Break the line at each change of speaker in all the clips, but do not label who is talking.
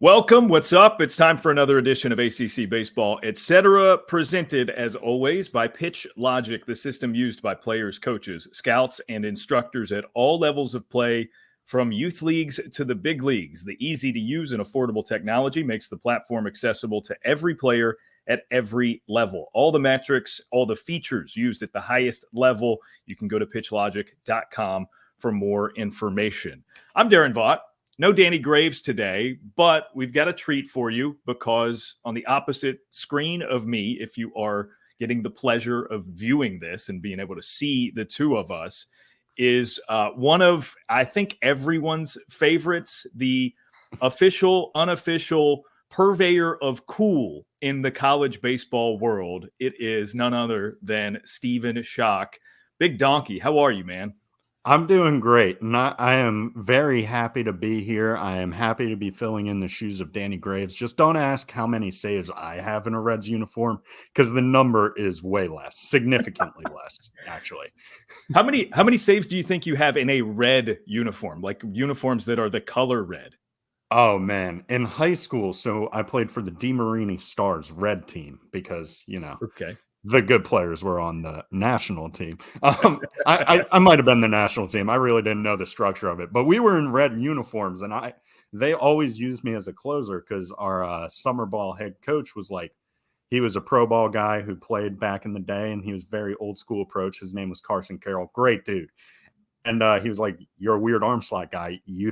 Welcome. What's up? It's time for another edition of ACC Baseball Etc, presented as always by Pitch Logic, the system used by players, coaches, scouts, and instructors at all levels of play, from youth leagues to the big leagues. The easy-to-use and affordable technology makes the platform accessible to every player at every level. All the metrics, all the features used at the highest level. You can go to pitchlogic.com for more information. I'm Daron Vaught. No Danny Graves today, but we've got a treat for you because on the opposite screen of me, if you are getting the pleasure of viewing this and being able to see the two of us, is one of, I think, everyone's favorites, the official, unofficial purveyor of cool in the college baseball world. It is none other than Stephen Schoch. Big Donkey, how are you, man?
I'm doing great. I am very happy to be here. I am happy to be filling in the shoes of Danny Graves. Just don't ask how many saves I have in a Reds uniform, because the number is way less, significantly less, actually.
How many saves do you think you have in a red uniform, like uniforms that are the color red?
Oh, man. In high school, so I played for the DeMarini Stars red team because,
Okay.
The good players were on the national team. I might have been the national team. I really didn't know the structure of it, but we were in red uniforms, and they always used me as a closer because our summer ball head coach was he was a pro ball guy who played back in the day, and he was very old school approach. His name was Carson Carroll. Great dude. And he was like, "You're a weird arm slot guy. You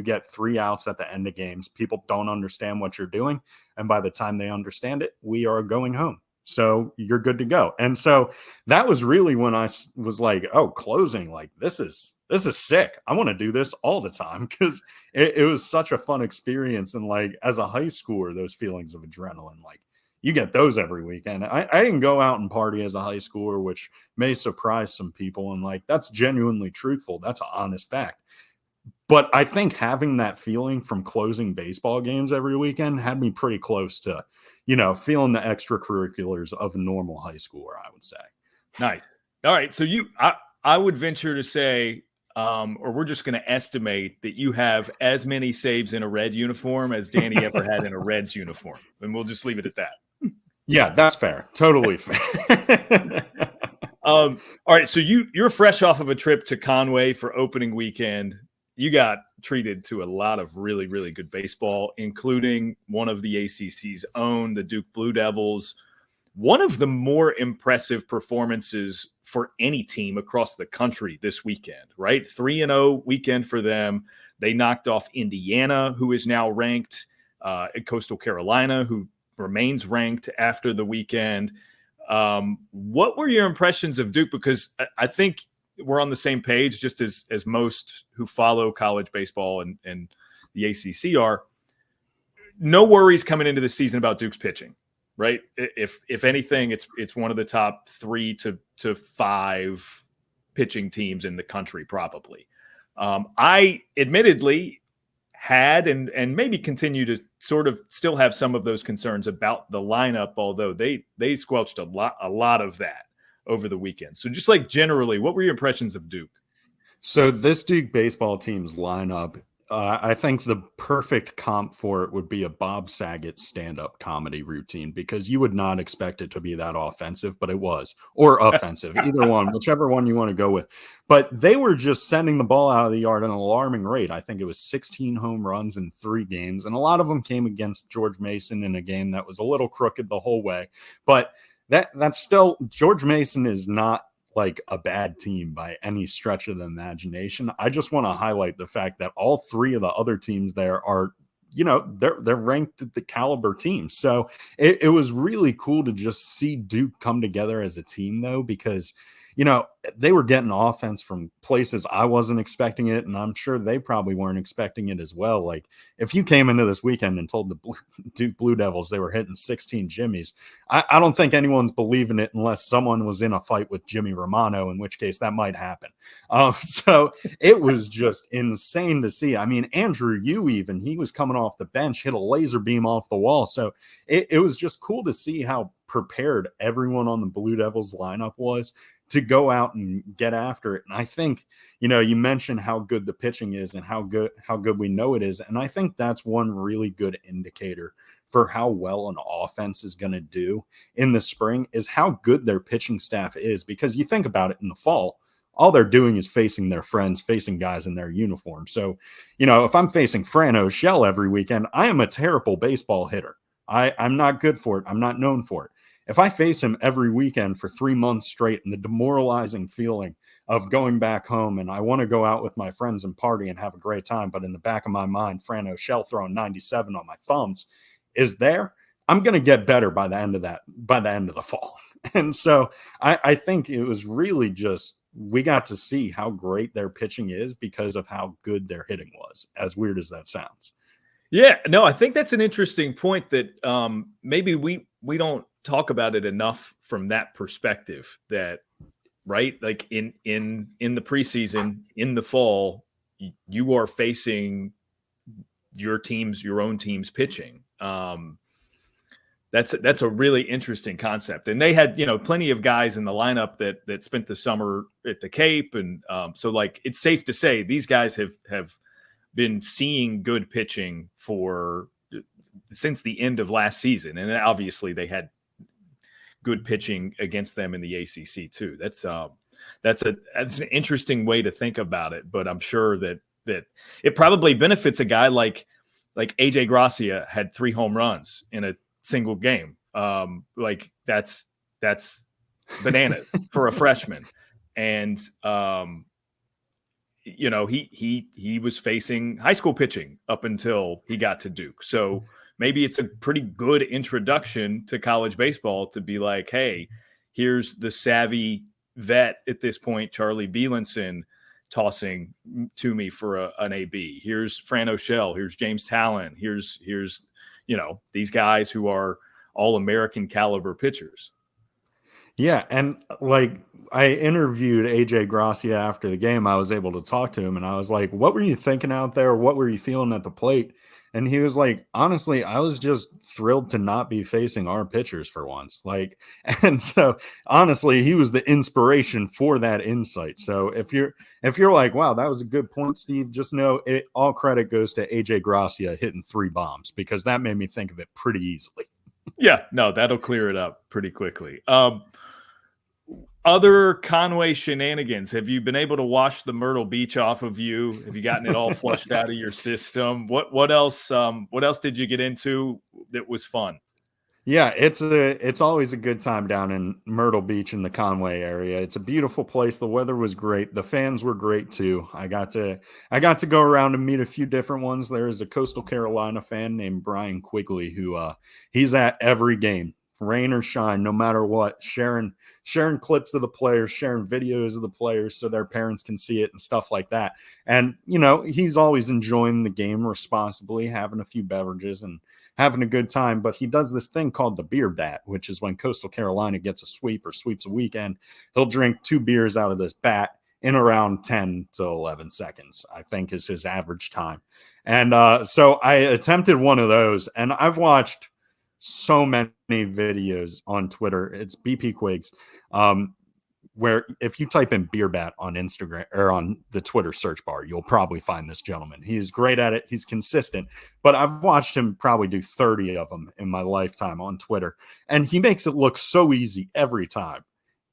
get 3 outs at the end of games. People don't understand what you're doing. And by the time they understand it, we are going home. So you're good to go." And so that was really when I was like, oh, closing, this is sick. I want to do this all the time, because it was such a fun experience. And as a high schooler, those feelings of adrenaline, you get those every weekend. I didn't go out and party as a high schooler, which may surprise some people. And that's genuinely truthful. That's an honest fact. But I think having that feeling from closing baseball games every weekend had me pretty close to, feeling the extracurriculars of a normal high schooler, I would say.
Nice. All right. So I would venture to say, or we're just going to estimate that you have as many saves in a red uniform as Danny ever had in a Reds uniform. And we'll just leave it at that.
Yeah, that's fair. Totally fair.
All right. So you're fresh off of a trip to Conway for opening weekend. You got treated to a lot of really, really good baseball, including one of the ACC's own, the Duke Blue Devils. One of the more impressive performances for any team across the country this weekend, right? 3-0 weekend for them. They knocked off Indiana, who is now ranked, at Coastal Carolina, who remains ranked after the weekend. What were your impressions of Duke? Because I think we're on the same page, just as most who follow college baseball and the ACC are. No worries coming into the season about Duke's pitching, right? If anything, it's one of the top 3 to 5 pitching teams in the country, probably. I admittedly had and maybe continue to sort of still have some of those concerns about the lineup, although they squelched a lot of that over the weekend. So just generally, what were your impressions of Duke?
So this Duke baseball team's lineup, I think the perfect comp for it would be a Bob Saget stand-up comedy routine, because you would not expect it to be that offensive, but it was, or offensive, either one, whichever one you want to go with. But they were just sending the ball out of the yard at an alarming rate. I think it was 16 home runs in 3 games, and a lot of them came against George Mason in a game that was a little crooked the whole way. But that's still, George Mason is not a bad team by any stretch of the imagination. I just want to highlight the fact that all 3 of the other teams there are, they're ranked at the caliber teams. So it was really cool to just see Duke come together as a team, though, because they were getting offense from places I wasn't expecting it, and I'm sure they probably weren't expecting it as well. If you came into this weekend and told the Duke Blue Devils they were hitting 16 jimmies, I don't think anyone's believing it unless someone was in a fight with Jimmy Romano, in which case that might happen. So it was just insane to see. I mean, Andrew Yu, even, he was coming off the bench, hit a laser beam off the wall. So it was just cool to see how prepared everyone on the Blue Devils lineup was to go out and get after it. And I think, you mentioned how good the pitching is and how good we know it is. And I think that's one really good indicator for how well an offense is going to do in the spring is how good their pitching staff is. Because you think about it in the fall, all they're doing is facing their friends, facing guys in their uniform. So, if I'm facing Fran O'Shell every weekend, I am a terrible baseball hitter. I'm not good for it. I'm not known for it. If I face him every weekend for 3 months straight and the demoralizing feeling of going back home and I want to go out with my friends and party and have a great time, but in the back of my mind, Fran O'Shell throwing 97 on my thumbs is there, I'm going to get better by the end of the fall. And so I think it was really just, we got to see how great their pitching is because of how good their hitting was, as weird as that sounds.
Yeah, no, I think that's an interesting point that maybe we don't talk about it enough from that perspective, that, right? Like in the preseason, in the fall, you are facing your own team's pitching. That's a really interesting concept. And they had, plenty of guys in the lineup that spent the summer at the Cape. And so like, it's safe to say these guys have been seeing good pitching since the end of last season. And obviously they had good pitching against them in the ACC too. That's an interesting way to think about it, but I'm sure that it probably benefits a guy like AJ Gracia had 3 home runs in a single game. Like that's bananas for a freshman. And he was facing high school pitching up until he got to Duke. So maybe it's a pretty good introduction to college baseball to be like, hey, here's the savvy vet at this point, Charlie Bielenson, tossing to me for an AB. Here's Fran O'Shell. Here's James Talon. Here's these guys who are all American caliber pitchers.
Yeah. And like, I interviewed AJ Gracia after the game. I was able to talk to him and I was like, what were you thinking out there? What were you feeling at the plate? And he was like, honestly, I was just thrilled to not be facing our pitchers for once. Like, and so honestly, he was the inspiration for that insight. So if you're like, wow, that was a good point, Steve, just know all credit goes to AJ Gracia hitting 3 bombs, because that made me think of it pretty easily.
Yeah, no, that'll clear it up pretty quickly. Other Conway shenanigans. Have you been able to wash the Myrtle Beach off of you? Have you gotten it all flushed out of your system? What else? What else did you get into that was fun?
Yeah, it's always a good time down in Myrtle Beach in the Conway area. It's a beautiful place. The weather was great. The fans were great too. I got to go around and meet a few different ones. There is a Coastal Carolina fan named Brian Quigley who he's at every game, rain or shine, no matter what, sharing clips of the players, sharing videos of the players so their parents can see it and stuff like that. And, he's always enjoying the game responsibly, having a few beverages and having a good time. But he does this thing called the beer bat, which is when Coastal Carolina gets a sweep or sweeps a weekend, he'll drink 2 beers out of this bat in around 10 to 11 seconds, I think is his average time. And so I attempted one of those, and I've watched so many videos on Twitter. It's BP Quigs, where if you type in beer bat on Instagram or on the Twitter search bar, you'll probably find this gentleman. He is great at it. He's consistent, but I've watched him probably do 30 of them in my lifetime on Twitter, and he makes it look so easy every time.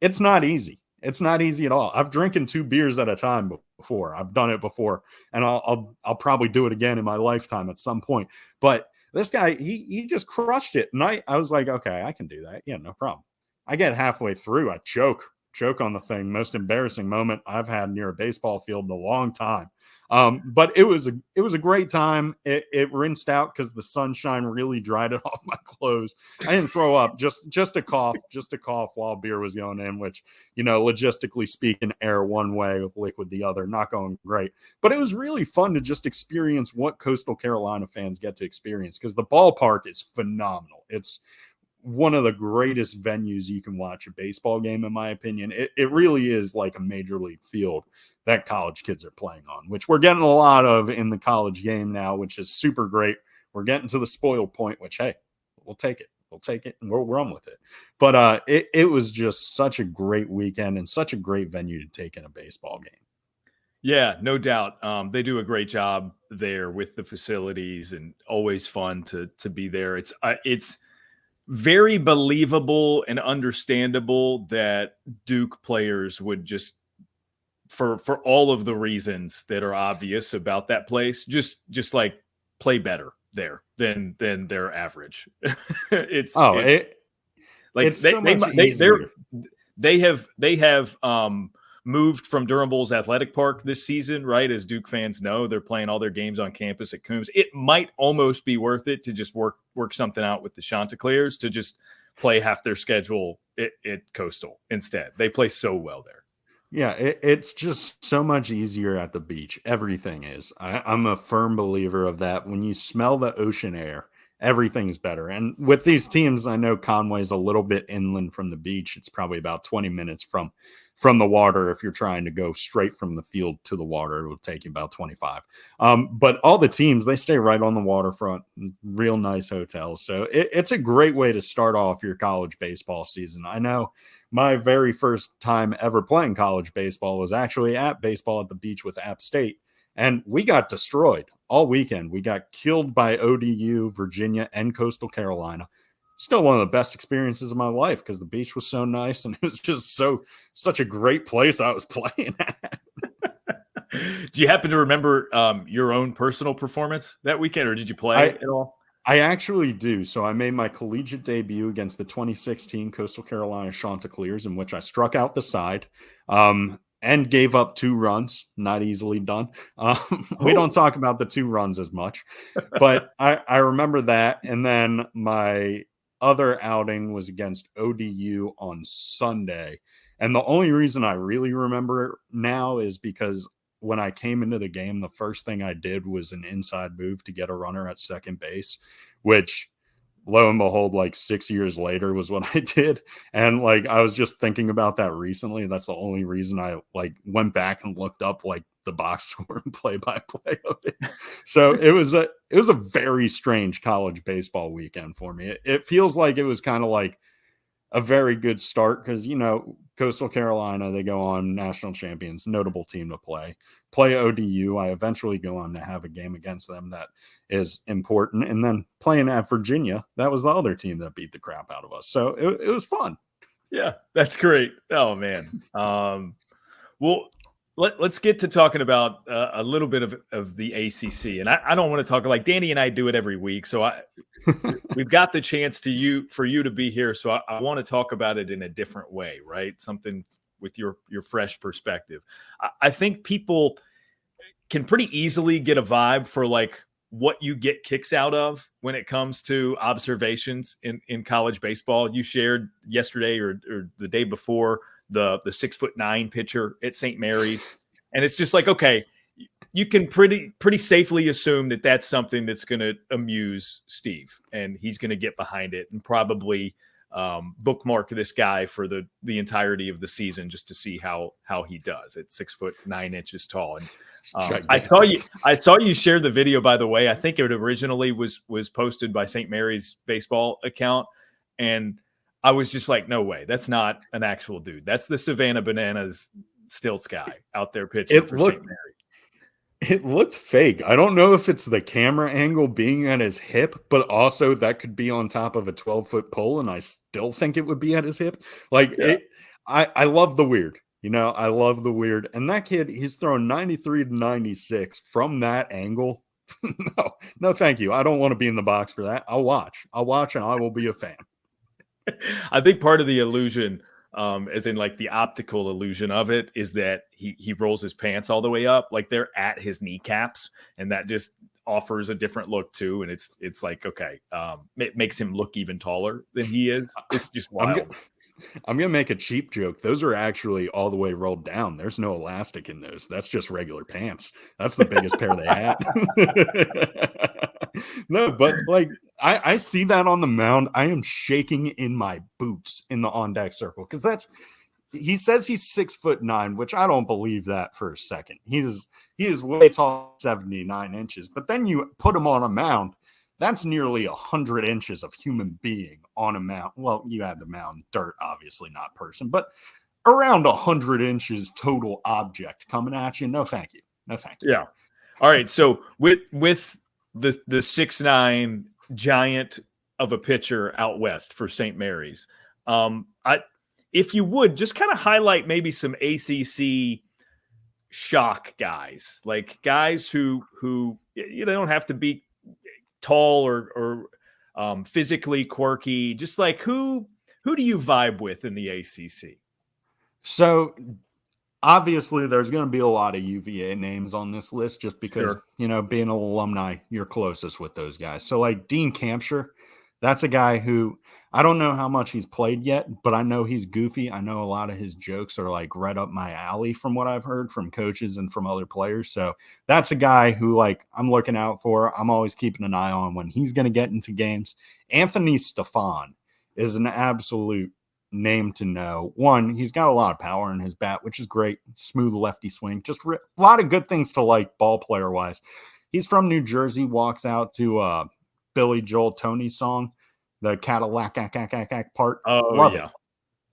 It's not easy. It's not easy at all. I've drinking 2 beers at a time before. I've done it before, and I'll probably do it again in my lifetime at some point. But this guy, he just crushed it. And I was like, okay, I can do that. Yeah, no problem. I get halfway through, I choke on the thing. Most embarrassing moment I've had near a baseball field in a long time. But it was a great time. It rinsed out because the sunshine really dried it off my clothes. I didn't throw up, just a cough while beer was going in, which, logistically speaking, air one way, liquid the other, not going great. But it was really fun to just experience what Coastal Carolina fans get to experience, because the ballpark is phenomenal. It's one of the greatest venues you can watch a baseball game, in my opinion. It really is like a major league field that college kids are playing on, which we're getting a lot of in the college game now, which is super great. We're getting to the spoil point, which, hey, we'll take it. We'll take it and we'll run with it. But it was just such a great weekend and such a great venue to take in a baseball game.
Yeah, no doubt. They do a great job there with the facilities, and always fun to be there. It's very believable and understandable that Duke players would just, for all of the reasons that are obvious about that place, just like play better there than their average. It's so much easier. They have moved from Durham Bulls Athletic Park this season, right? As Duke fans know, they're playing all their games on campus at Coombs. It might almost be worth it to just work something out with the Chanticleers to just play half their schedule at Coastal instead. They play so well there.
Yeah, it's just so much easier at the beach. Everything is. I'm a firm believer of that. When you smell the ocean air, everything's better. And with these teams, I know Conway's a little bit inland from the beach. It's probably about 20 minutes from the water. If you're trying to go straight from the field to the water, it will take you about 25. But all the teams, they stay right on the waterfront, real nice hotels. So it's a great way to start off your college baseball season. I know my very first time ever playing college baseball was actually at Baseball at the Beach with App State. And we got destroyed all weekend. We got killed by ODU, Virginia, and Coastal Carolina. Still one of the best experiences of my life because the beach was so nice and it was just such a great place I was playing at.
Do you happen to remember your own personal performance that weekend, or did you play at all?
I actually do. So I made my collegiate debut against the 2016 Coastal Carolina Chanticleers, in which I struck out the side and gave up 2 runs. Not easily done. We don't talk about the 2 runs as much, but I remember that. And then my other outing was against ODU on Sunday. And the only reason I really remember it now is because when I came into the game, the first thing I did was an inside move to get a runner at second base, which lo and behold, like 6 years later was what I did. And like, I was just thinking about that recently. That's the only reason I like went back and looked up like the box score and play-by-play of it. So it was a very strange college baseball weekend for me. It feels like it was kind of like a very good start because, you know, Coastal Carolina, they go on national champions, notable team to play ODU. I eventually go on to have a game against them that is important. And then playing at Virginia, that was the other team that beat the crap out of us. So it was fun.
Yeah, that's great. Oh, man. Well, let's get to talking about a little bit of the ACC. And I don't want to talk like Danny and I do it every week. So we've got the chance for you to be here. So I want to talk about it in a different way, right? Something with your fresh perspective. I think people can pretty easily get a vibe for like what you get kicks out of when it comes to observations in college baseball. You shared yesterday or the day before the 6'9" pitcher at St. Mary's. And it's just like, okay, you can pretty safely assume that that's something that's going to amuse Steve, and he's going to get behind it and probably bookmark this guy for the entirety of the season just to see how he does at 6'9" tall. And I saw you share the video, by the way. I think it originally was posted by St. Mary's baseball account, and I was just like, no way. That's not an actual dude. That's the Savannah Bananas stilts guy out there pitching for St. Mary's.
It looked fake. I don't know if it's the camera angle being at his hip, but also that could be on top of a 12-foot pole, and I still think it would be at his hip. Like, yeah. I love the weird. You know, I love the weird. And that kid, he's thrown 93 to 96 from that angle. No, thank you. I don't want to be in the box for that. I'll watch, and I will be a fan.
I think part of the illusion, as in like the optical illusion of it, is that he rolls his pants all the way up, like they're at his kneecaps, and that just offers a different look too. And it's like, okay, it makes him look even taller than he is. It's just wild.
I'm gonna make a cheap joke. Those are actually all the way rolled down. There's no elastic in those. That's just regular pants. That's the biggest pair they had. No, but like I see that on the mound. I am shaking in my boots in the on deck circle because he says he's 6'9", which I don't believe that for a second. He is way tall, 79 inches. But then you put him on a mound. That's nearly 100 inches of human being on a mound. Well, you had the mound, dirt, obviously not person, but around 100 inches total object coming at you. No, thank you. No, thank you.
Yeah. All right. So with the 6'9" giant of a pitcher out west for St. Mary's, if you would just kind of highlight maybe some ACC shock guys, like guys who don't have to be tall or physically quirky, just like who do you vibe with in the ACC?
So obviously there's going to be a lot of UVA names on this list just because,
Sure.
Being an alumni, you're closest with those guys. So like Dean Campshire, that's a guy who I don't know how much he's played yet, but I know he's goofy. I know a lot of his jokes are like right up my alley from what I've heard from coaches and from other players. So that's a guy who like I'm looking out for. I'm always keeping an eye on when he's going to get into games. Anthony Stefan is an absolute name to know. One, he's got a lot of power in his bat, which is great. Smooth lefty swing. Just a lot of good things to like ball player wise. He's from New Jersey, walks out to Billy Joel Tony's song, the Cadillac part.
Oh,
Love
yeah.
it.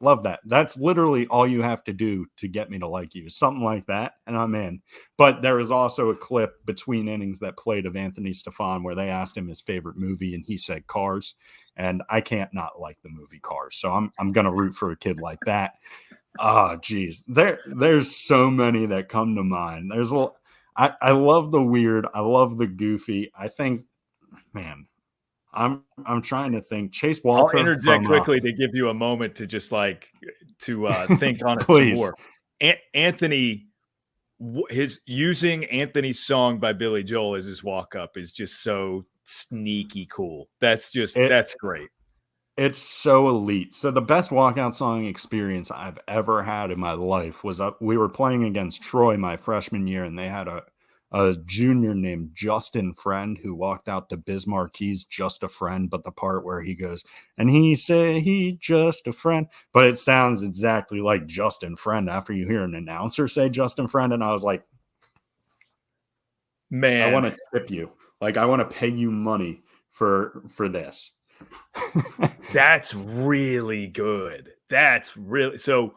Love that. That's literally all you have to do to get me to like you. Something like that, and I'm in. But there is also a clip between innings that played of Anthony Stefan where they asked him his favorite movie, and he said Cars. And I can't not like the movie Cars. So I'm gonna root for a kid like that. Oh, geez. There's so many that come to mind. I love the weird, I love the goofy. I think, man, I'm trying to think. Chase Walter.
I'll interject quickly to give you a moment to just think on it
Please.
some more. Anthony, his using Anthony's song by Billy Joel as his walk up is just so sneaky cool. That's great.
It's so elite. So the best walkout song experience I've ever had in my life was we were playing against Troy my freshman year, and they had a junior named Justin Friend who walked out to Bismarck. He's just a friend, but the part where he goes, and he say he just a friend, but it sounds exactly like Justin Friend after you hear an announcer say Justin Friend. And I was like, man, I want to tip you. Like, I want to pay you money for this.
That's really good. That's really so.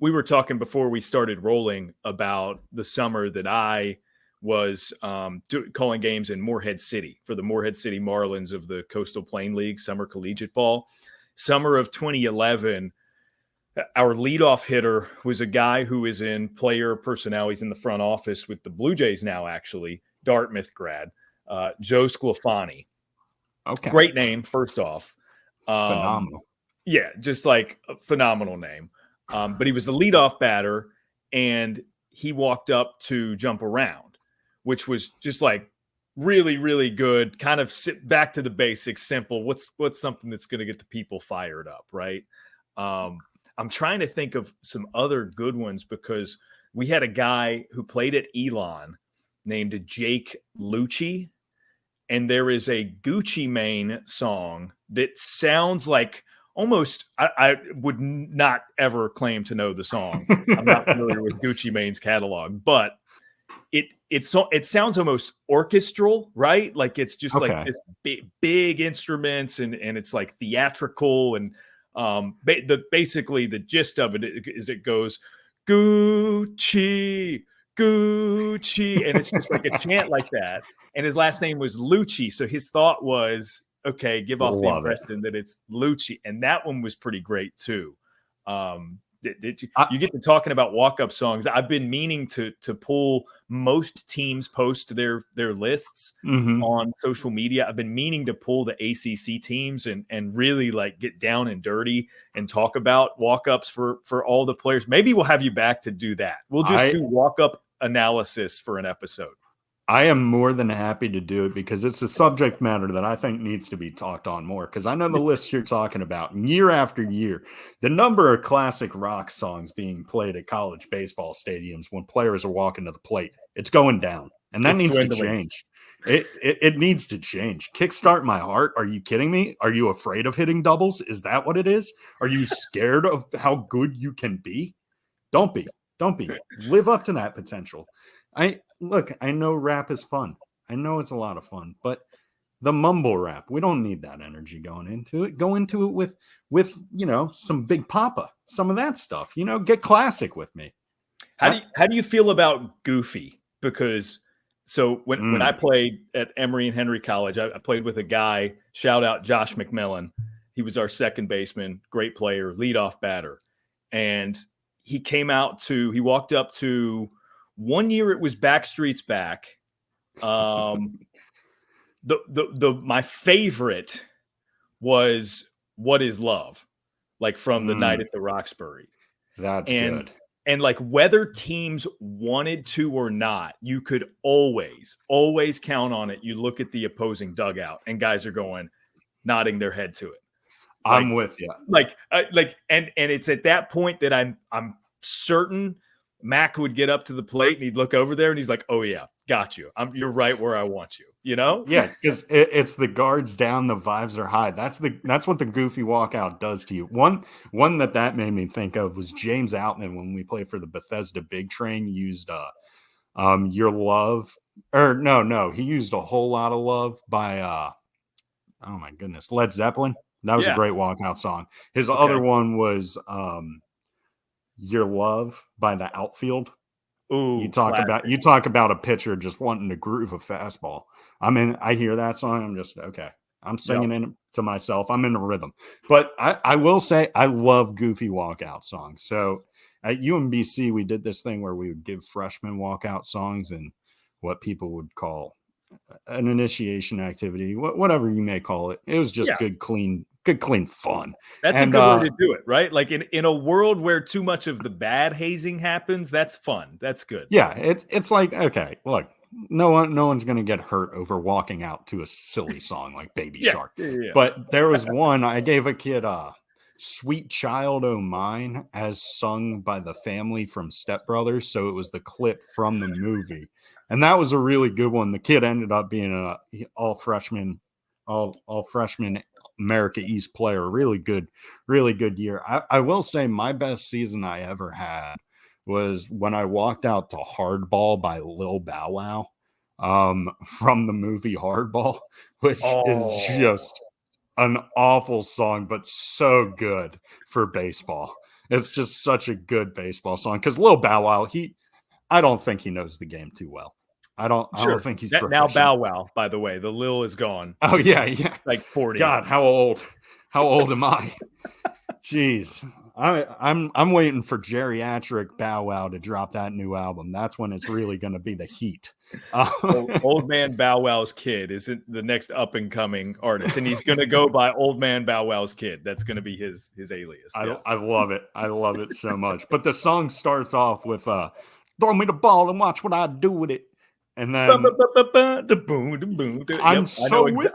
We were talking before we started rolling about the summer that I was calling games in Morehead City for the Morehead City Marlins of the Coastal Plain League Summer Collegiate Ball. Summer of 2011, our leadoff hitter was a guy who is in player personnel. He's in the front office with the Blue Jays now, actually, Dartmouth grad, Joe Sclafani.
Okay.
Great name, first off.
Phenomenal.
Yeah, just like a phenomenal name. But he was the leadoff batter, and he walked up to jump around, which was just like really, really good. Kind of sit back to the basics, simple. What's something that's going to get the people fired up, right? I'm trying to think of some other good ones because we had a guy who played at Elon named Jake Lucci, and there is a Gucci Mane song that sounds like almost I would not ever claim to know the song. I'm not familiar with Gucci Mane's catalog, but it sounds almost orchestral, right? Like it's just like this big instruments and it's like theatrical and basically the gist of it is it goes Gucci, and it's just like a chant like that. And his last name was Lucci, so his thought was, okay, give off the impression that it's Lucci, and that one was pretty great too. You get to talking about walk-up songs. I've been meaning to pull most teams post their lists on social media. I've been meaning to pull the ACC teams and really like get down and dirty and talk about walk-ups for all the players. Maybe we'll have you back to do that. We'll just do walk-up analysis for an episode.
I am more than happy to do it because it's a subject matter that I think needs to be talked on more. Because I know the list you're talking about, year after year, the number of classic rock songs being played at college baseball stadiums when players are walking to the plate, it's going down. And that needs to change. It needs to change. Kickstart My Heart. Are you kidding me? Are you afraid of hitting doubles? Is that what it is? Are you scared of how good you can be? Don't be. Live up to that potential. I know rap is fun. I know it's a lot of fun, but the mumble rap. We don't need that energy going into it. Go into it with some Big Papa, some of that stuff. Get classic with me.
How do you feel about goofy? Because so when I played at Emory and Henry College, I played with a guy. Shout out Josh McMillan. He was our second baseman, great player, leadoff batter, and he walked up to. One year it was Backstreet's Back. My favorite was What Is Love, like from the night at the Roxbury.
That's good.
And like whether teams wanted to or not, you could always count on it. You look at the opposing dugout and guys are nodding their head to it.
I'm with you.
And it's at that point that I'm certain Mac would get up to the plate and he'd look over there and he's like, "Oh yeah, got you. You're right where I want you."
Yeah, because it's the guards down, the vibes are high. That's what the goofy walkout does to you. One that made me think of was James Outman when we played for the Bethesda Big Train. Used Your Love, or no, he used A Whole Lot of Love by oh my goodness, Led Zeppelin. That was a great walkout song. His other one was Your Love by the Outfield.
Ooh,
you talk about a pitcher just wanting to groove a fastball. I hear that song. I'm just okay. I'm singing it to myself. I'm in a rhythm. But I will say I love goofy walkout songs. So at UMBC, we did this thing where we would give freshmen walkout songs and what people would call an initiation activity, whatever you may call it. It was just good, clean fun.
That's a good way to do it, right? Like in a world where too much of the bad hazing happens, that's fun. That's good.
Yeah, it's like, okay, look, no one's gonna get hurt over walking out to a silly song like Baby Shark.
Yeah.
But there was one I gave a kid Sweet Child O' Mine as sung by the family from Step Brothers. So it was the clip from the movie. And that was a really good one. The kid ended up being an all freshman America East player. Really good year. I will say my best season I ever had was when I walked out to Hardball by Lil Bow Wow from the movie Hardball, which is just an awful song, but so good for baseball. It's just such a good baseball song because Lil Bow Wow, I don't think he knows the game too well. I don't think he's
now Bow Wow, by the way. The Lil is gone.
Oh yeah.
Like 40.
God, how old am I? Jeez. I'm waiting for geriatric Bow Wow to drop that new album. That's when it's really going to be the heat.
Old Man Bow Wow's Kid isn't the next up and coming artist, and he's going to go by Old Man Bow Wow's Kid. That's going to be his alias.
I love it. I love it so much. But the song starts off with "Throw me the ball and watch what I do with it." And then
I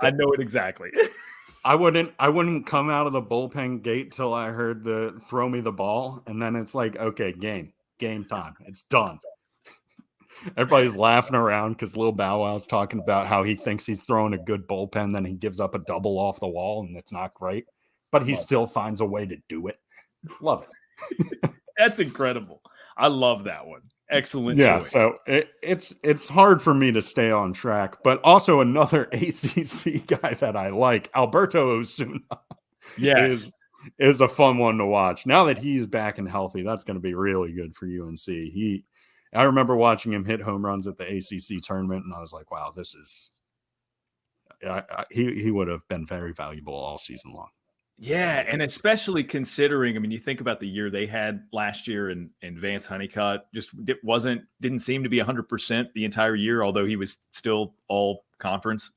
know it exactly.
I wouldn't come out of the bullpen gate till I heard the "throw me the ball," and then it's like, okay, game time. It's done. Everybody's laughing around because Lil Bow Wow's talking about how he thinks he's throwing a good bullpen, then he gives up a double off the wall, and it's not great, but he still finds a way to do it. Love it.
That's incredible. I love that one. Excellent.
Yeah,
choice.
So it's hard for me to stay on track, but also another ACC guy that I like, Alberto Osuna.
Yes,
is a fun one to watch. Now that he's back and healthy, that's going to be really good for UNC. I remember watching him hit home runs at the ACC tournament, and I was like, wow, he would have been very valuable all season long.
Yeah, and especially considering, you think about the year they had last year, and Vance Honeycutt didn't seem to be 100% the entire year, although he was still all conference.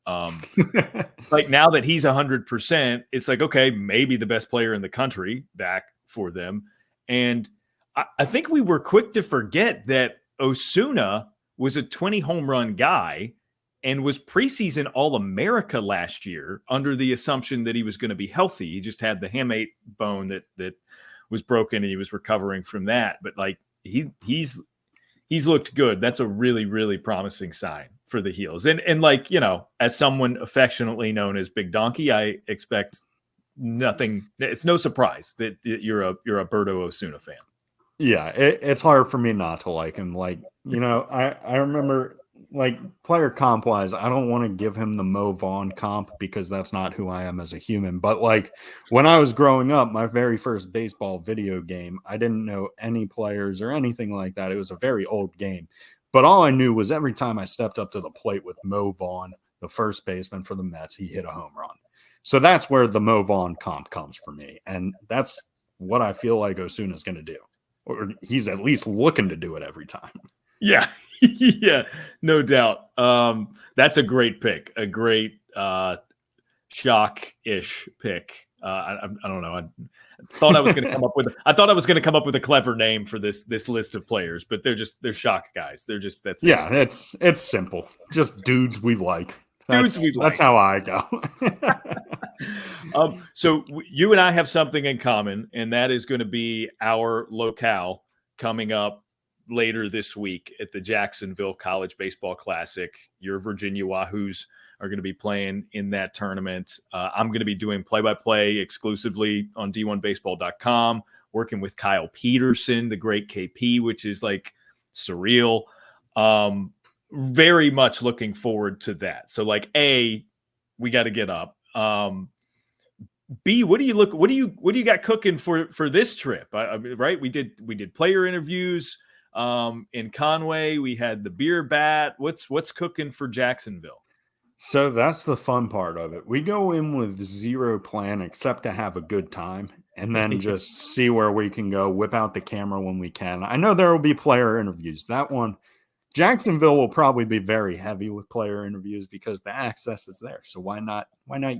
Like now that he's 100%, it's like, okay, maybe the best player in the country back for them. And I think we were quick to forget that Osuna was a 20 home run guy and was preseason All-America last year under the assumption that he was going to be healthy. He just had the hamate bone that was broken, and he was recovering from that. But like he's looked good. That's a really, really promising sign for the Heels. And like, as someone affectionately known as Big Donkey, I expect nothing. It's no surprise that you're a Berto Osuna fan.
Yeah, it's hard for me not to like him. Like, I remember like player comp wise, I don't want to give him the Mo Vaughn comp because that's not who I am as a human. But like when I was growing up, my very first baseball video game, I didn't know any players or anything like that. It was a very old game. But all I knew was every time I stepped up to the plate with Mo Vaughn, the first baseman for the Mets, he hit a home run. So that's where the Mo Vaughn comp comes for me. And that's what I feel like Osuna's going to do. Or he's at least looking to do it every time.
Yeah. Yeah, no doubt. That's a great pick, a great shock-ish pick. I don't know. I thought I was going to come up with a clever name for this list of players, but they're shock guys. That's it.
It's simple. Just dudes we like.
That's
how I go.
So you and I have something in common, and that is going to be our locale coming up later this week at the Jacksonville College Baseball Classic. Your Virginia Wahoos are going to be playing in that tournament. I'm going to be doing play-by-play exclusively on d1baseball.com, working with Kyle Peterson, the great KP, which is like surreal. Very much looking forward to that. So like A, we got to get up. B, what do you got cooking for this trip? Right? We did player interviews in Conway. We had the beer bat. What's cooking for Jacksonville?
So that's the fun part of it. We go in with zero plan except to have a good time and then just see where we can go, whip out the camera when we can. I know there will be player interviews. That one, Jacksonville will probably be very heavy with player interviews because the access is there. So why not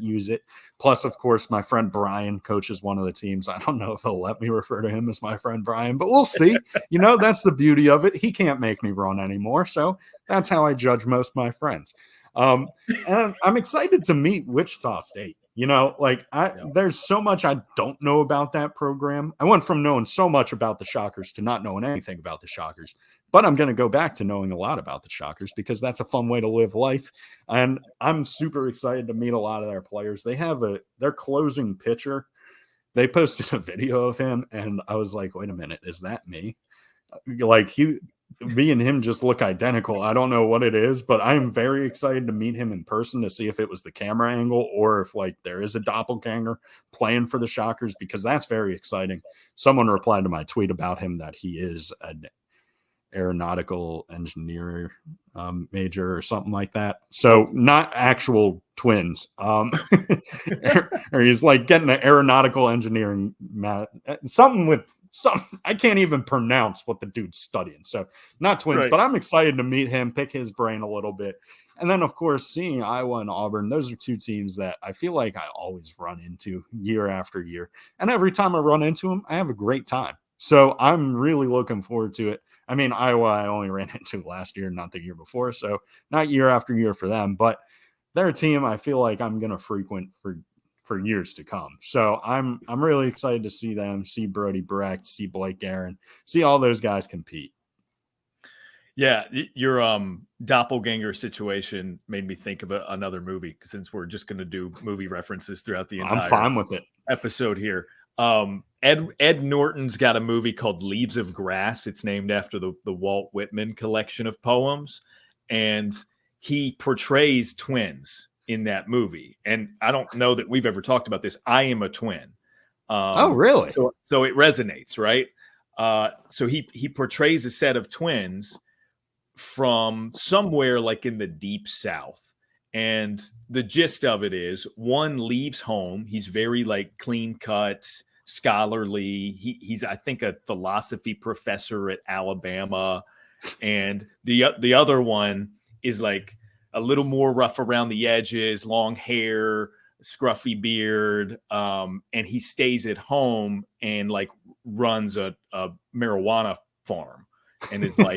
use it? Plus, of course, my friend Brian coaches one of the teams. I don't know if he'll let me refer to him as my friend Brian, but we'll see. That's the beauty of it. He can't make me run anymore. So that's how I judge most of my friends. And I'm excited to meet Wichita State. There's so much I don't know about that program. I went from knowing so much about the Shockers to not knowing anything about the Shockers, but I'm going to go back to knowing a lot about the Shockers because that's a fun way to live life. And I'm super excited to meet a lot of their players. They have their closing pitcher. They posted a video of him and I was like, wait a minute, is that me? Me and him just look identical. I don't know what it is, but I'm very excited to meet him in person to see if it was the camera angle or if there is a doppelganger playing for the Shockers, because that's very exciting. Someone replied to my tweet about him that he is an aeronautical engineer major or something like that. So not actual twins. Or he's getting an aeronautical engineering something I can't even pronounce what the dude's studying. So not twins, right. But I'm excited to meet him, pick his brain a little bit. And then, of course, seeing Iowa and Auburn, those are two teams that I feel like I always run into year after year. And every time I run into them, I have a great time. So I'm really looking forward to it. I mean, Iowa, I only ran into last year, not the year before. So not year after year for them, but they're a team I feel like I'm going to frequent for years to come. So I'm really excited to see them, see Brody Brecht, see Blake Aaron, see all those guys compete.
Yeah, your doppelganger situation made me think of another movie, since we're just going to do movie references throughout the entire
I'm fine with it.
Episode here. Ed Norton's got a movie called Leaves of Grass. It's named after the Walt Whitman collection of poems, and he portrays twins in that movie. And I don't know that we've ever talked about this. I am a twin.
Oh, really?
So it resonates, right? So he portrays a set of twins from somewhere in the deep South. And the gist of it is one leaves home. He's very clean cut, scholarly. He's, I think, a philosophy professor at Alabama. And the other one is a little more rough around the edges, long hair, scruffy beard. And he stays at home and runs a marijuana farm. And it's on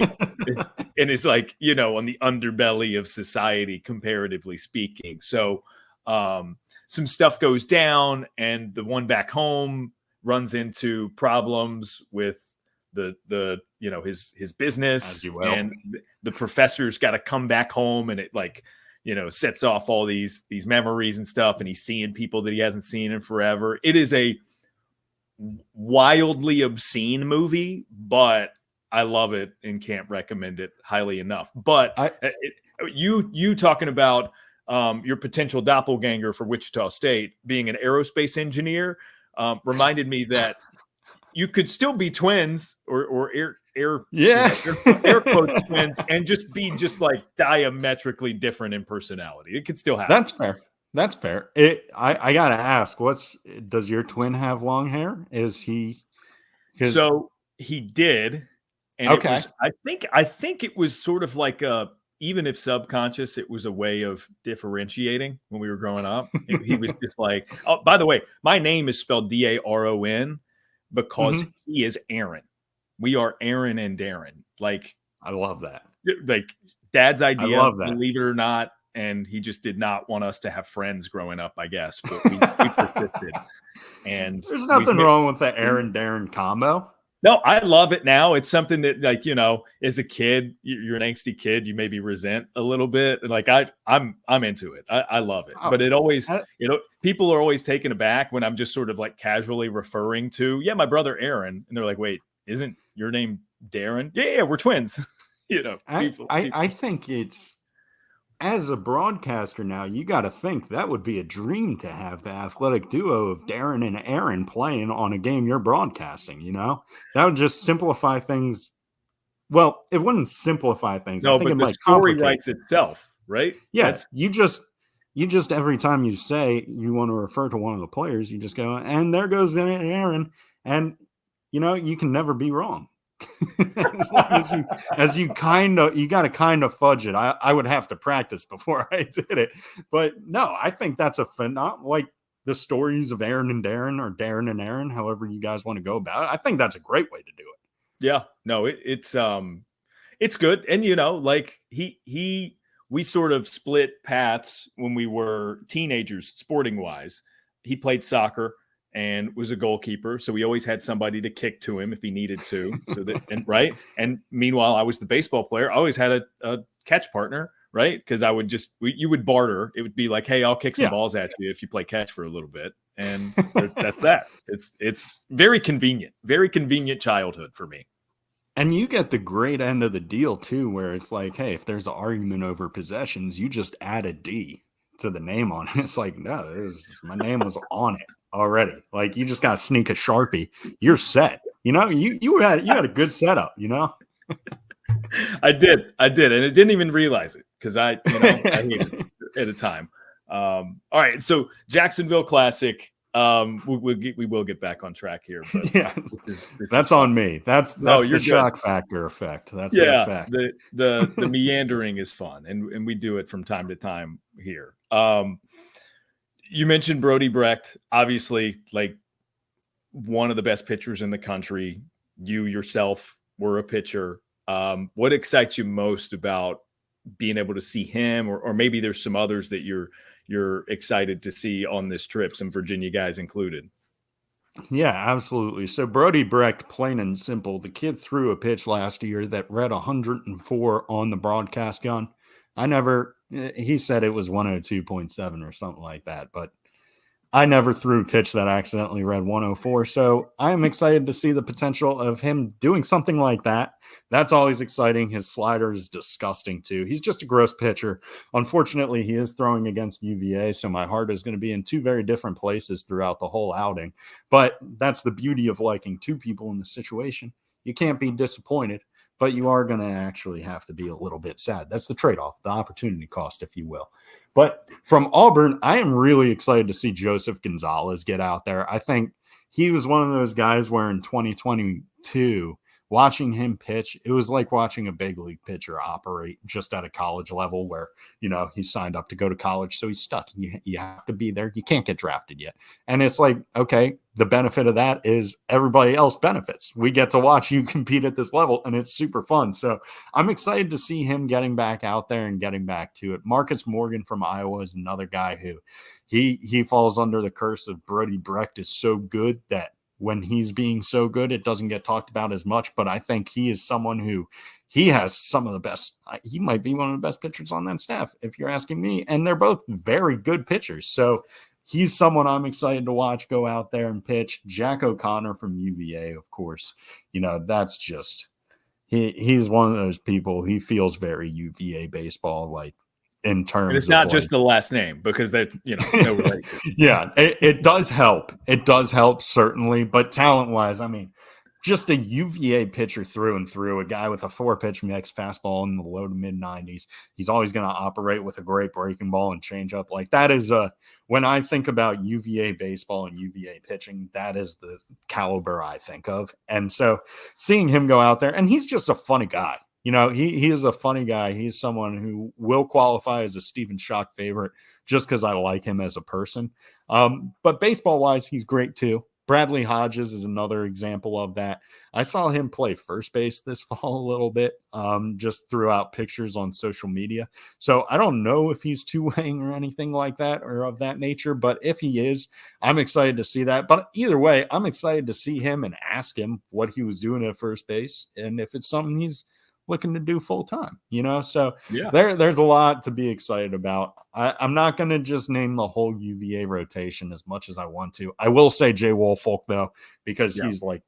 the underbelly of society, comparatively speaking. So some stuff goes down, and the one back home runs into problems with his business, and the professor's got to come back home, and it sets off all these memories and stuff, and he's seeing people that he hasn't seen in forever. It is a wildly obscene movie, but I love it and can't recommend it highly enough. But you talking about your potential doppelganger for Wichita State being an aerospace engineer reminded me that you could still be twins or air quote twins and just be just like diametrically different in personality. It could still happen.
That's fair. That's fair. I gotta ask, does your twin have long hair? Is he?
So he did, and okay. I think it was sort of like even if subconscious, it was a way of differentiating when we were growing up. He was just like, oh, by the way, my name is spelled Daron because he is Aaron. We are Aaron and Daron. Like,
I love that.
Like Dad's idea, I love that. Believe it or not. And he just did not want us to have friends growing up, I guess. But we persisted. And
there's nothing wrong with the Aaron Daron combo.
No, I love it now. It's something that, like, you know, as a kid, you're an angsty kid. You maybe resent a little bit. Like I'm into it. I love it. But it always, people are always taken aback when I'm just sort of like casually referring to, my brother Aaron, and they're like, wait, isn't your name Daron? Yeah, we're twins. You know,
I think it's, as a broadcaster now, you got to think that would be a dream to have the athletic duo of Daron and Aaron playing on a game you're broadcasting, you know? That would just simplify things. Well, it wouldn't simplify things.
No,
I think
but
it
the
might
story writes itself, right?
Yeah, you just every time you say you want to refer to one of the players, you just go, and there goes Aaron. And, you know, you can never be wrong. As long as you got to kind of fudge it. I would have to practice before I did it, but no, I think that's a phenomenal, like the stories of Aaron and Daron, or Daron and Aaron, however you guys want to go about it. I think that's a great way to do it.
Yeah, no, it's good. And, you know, like we sort of split paths when we were teenagers, sporting wise. He played soccer and was a goalkeeper, so we always had somebody to kick to him if he needed to. So that, and right. And meanwhile, I was the baseball player. I always had a catch partner, right? Because I would you would barter. It would be like, hey, I'll kick some balls at you if you play catch for a little bit, and that's that. It's very convenient childhood for me.
And you get the great end of the deal too, where it's like, hey, if there's an argument over possessions, you just add a D to the name on it. It's like, no, my name was on it already. Like, you just got to sneak a Sharpie. You're set. You know, you had a good setup, you know?
I did. And I didn't even realize it because I hated it at a time. All right. So Jacksonville Classic. We will get back on track here. But
yeah, that's on me. That's the shock factor effect. That's the effect.
The meandering is fun, and we do it from time to time here. You mentioned Brody Brecht, obviously, like one of the best pitchers in the country. You yourself were a pitcher. What excites you most about being able to see him, or maybe there's some others that you're excited to see on this trip, some Virginia guys included?
Yeah, absolutely. So Brody Brecht, plain and simple, the kid threw a pitch last year that read 104 on the broadcast gun. He said it was 102.7 or something like that, but I never threw a pitch that accidentally read 104. So I am excited to see the potential of him doing something like that. That's always exciting. His slider is disgusting too. He's just a gross pitcher. Unfortunately, he is throwing against UVA, so my heart is going to be in two very different places throughout the whole outing. But that's the beauty of liking two people in the situation. You can't be disappointed, but you are going to actually have to be a little bit sad. That's the trade-off, the opportunity cost, if you will. But from Auburn, I am really excited to see Joseph Gonzalez get out there. I think he was one of those guys where in 2022, watching him pitch, it was like watching a big league pitcher operate just at a college level where, you know, he signed up to go to college, so he's stuck. You have to be there. You can't get drafted yet. And it's like, okay, the benefit of that is everybody else benefits. We get to watch you compete at this level, and it's super fun. So I'm excited to see him getting back out there and getting back to it. Marcus Morgan from Iowa is another guy who he falls under the curse of Brody Brecht is so good that when he's being so good, it doesn't get talked about as much, but I think he is someone who he has some of the best. He might be one of the best pitchers on that staff, if you're asking me, and they're both very good pitchers. So he's someone I'm excited to watch go out there and pitch. Jack O'Connor from UVA, of course, you know, that's just, he's one of those people. He feels very UVA baseball, like in terms
And it's
of
not just the last name, because that's, no relation.
Yeah, it does help. It does help, certainly. But talent-wise, I mean, just a UVA pitcher through and through, a guy with a 4-pitch mix, fastball in the low to mid-90s. He's always going to operate with a great breaking ball and changeup. Like, that is when I think about UVA baseball and UVA pitching, that is the caliber I think of. And so seeing him go out there, and he's just a funny guy. He is a funny guy. He's someone who will qualify as a Stephen Schoch favorite just because I like him as a person. But baseball-wise, he's great too. Bradley Hodges is another example of that. I saw him play first base this fall a little bit, just throughout pictures on social media. So I don't know if he's two-waying or anything like that or of that nature, but if he is, I'm excited to see that. But either way, I'm excited to see him and ask him what he was doing at first base and if it's something he's looking to do full time, so
Yeah.
there's a lot to be excited about. I'm not going to just name the whole UVA rotation as much as I want to. I will say Jay Woolfolk though, because he's like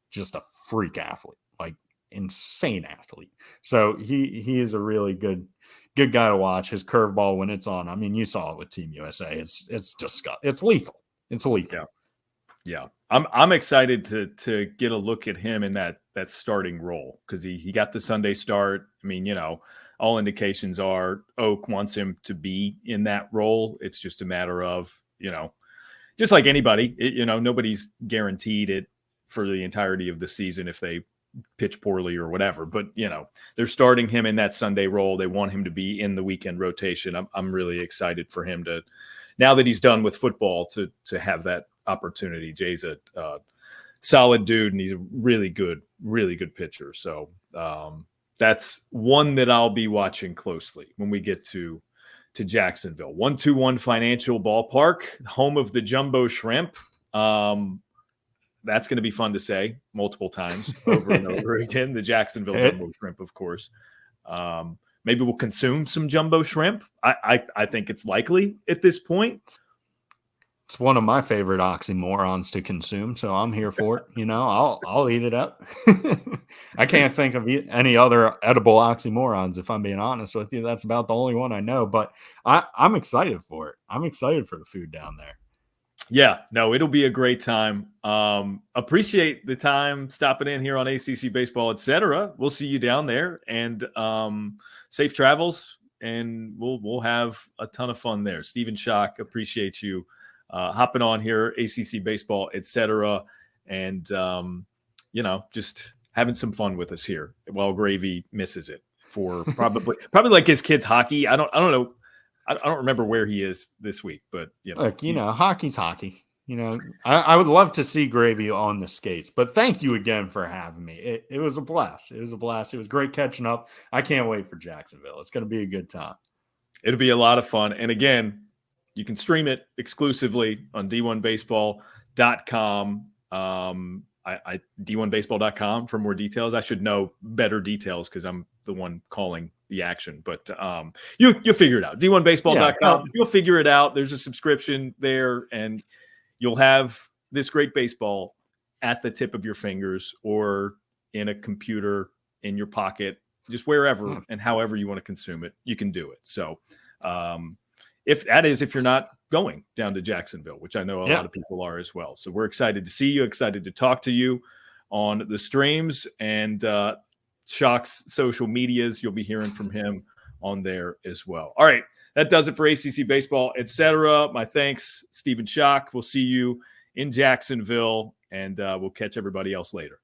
just a freak athlete, like insane athlete. So he is a really good guy to watch. His curveball when it's on, I mean, you saw it with Team USA. It's disgusting. It's lethal. It's lethal.
Yeah. I'm excited to get a look at him in that starting role, because he got the Sunday start. I mean, all indications are Oak wants him to be in that role. It's just a matter of, just like anybody, nobody's guaranteed it for the entirety of the season if they pitch poorly or whatever. But, they're starting him in that Sunday role. They want him to be in the weekend rotation. I'm really excited for him to, now that he's done with football, to have that opportunity. Jay's a solid dude, and he's a really good pitcher. So that's one that I'll be watching closely when we get to Jacksonville. 121 Financial Ballpark, home of the Jumbo Shrimp. That's going to be fun to say multiple times over and over again. The Jacksonville Jumbo Shrimp, of course. Maybe we'll consume some Jumbo Shrimp. I think it's likely at this point.
It's one of my favorite oxymorons to consume, so I'm here for it. I'll eat it up. I can't think of any other edible oxymorons, if I'm being honest with you. That's about the only one I know, but I'm excited for it. I'm excited for the food down there.
Yeah, no, it'll be a great time. Appreciate the time stopping in here on ACC Baseball Etc. We'll see you down there, and safe travels, and we'll have a ton of fun there. Stephen Schoch, appreciate you hopping on here, ACC Baseball Etc. And just having some fun with us here while Gravy misses it for probably like his kids' hockey. I don't know. I don't remember where he is this week, but
look, hockey's hockey. I would love to see Gravy on the skates, but thank you again for having me. It was a blast. It was a blast. It was great catching up. I can't wait for Jacksonville. It's going to be a good time.
It'll be a lot of fun. And again, you can stream it exclusively on d1baseball.com. d1baseball.com for more details. I should know better details because I'm the one calling the action, but you'll figure it out. d1baseball.com. Yeah. You'll figure it out. There's a subscription there, and you'll have this great baseball at the tip of your fingers or in a computer in your pocket, just wherever and however you want to consume it, you can do it. So if you're not going down to Jacksonville, which I know a lot of people are as well. So we're excited to see you, excited to talk to you on the streams, and Schoch's social medias. You'll be hearing from him on there as well. All right. That does it for ACC Baseball, Etc. My thanks, Stephen Schoch. We'll see you in Jacksonville, and we'll catch everybody else later.